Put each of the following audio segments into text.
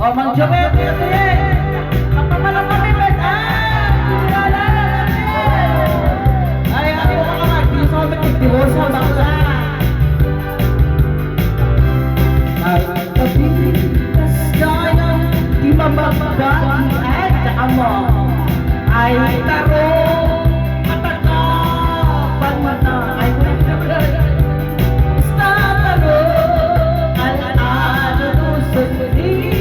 Oh, Mang Joel, kapamalang kami, bet. Kilala natin. Ay, ako ka nga, hindi sa kami nagdivorce mo, bakla. Ay, kapitas kaya, di mababagay, at saka mo, ay taro, mataka, pagmata, ay basta taro, al-ano, sundin.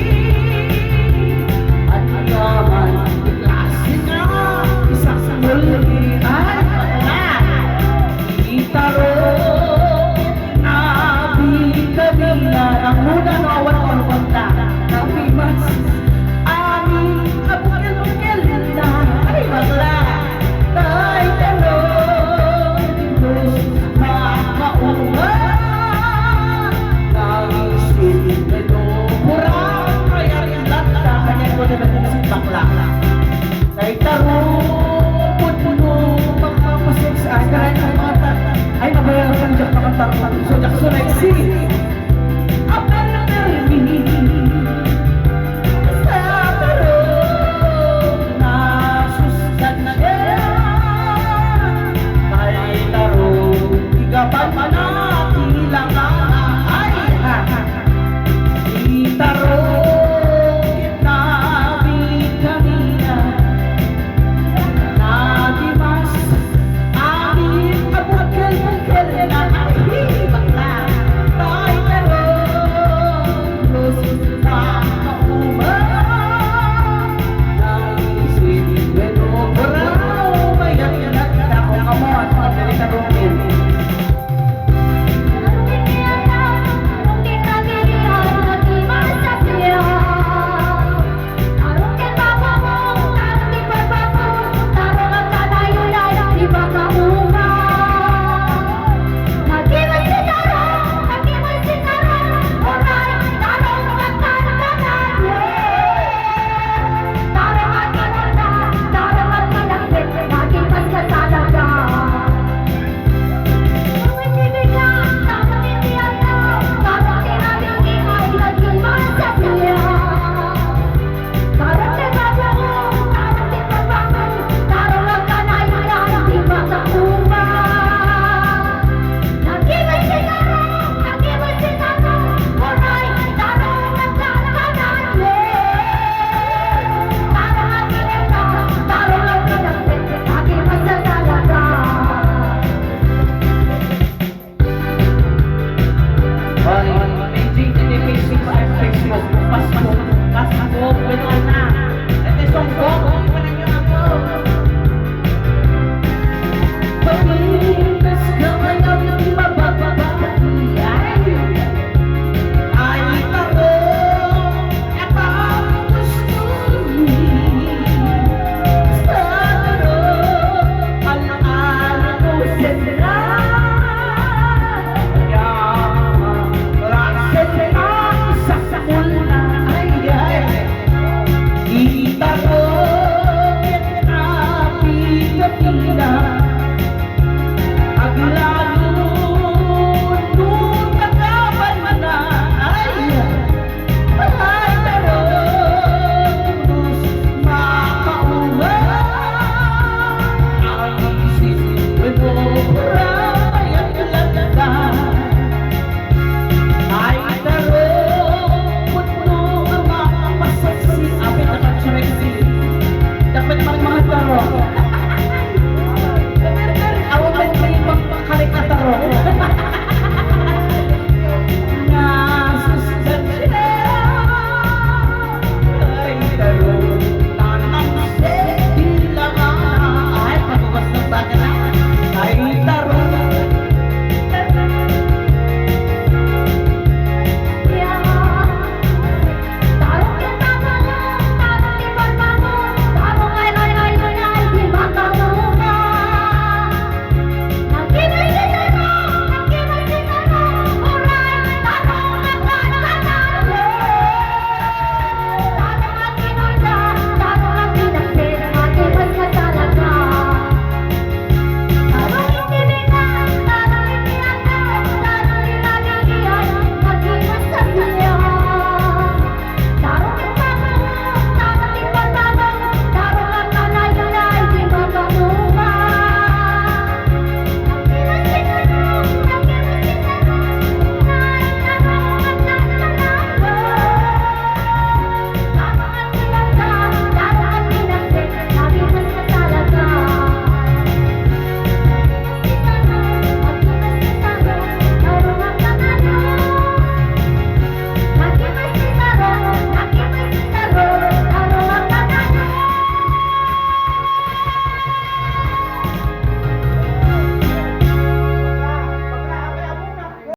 Ang muna nawan ang konta ng pimas aming kabukil-bukil na ay magla tay talong Diyos makaunga nang sinito murang kaya rin lata kanya ko na naging bakla tay tarong puno magpapasok sa akin ay mabayaran kang Jack makatarong so Jack so like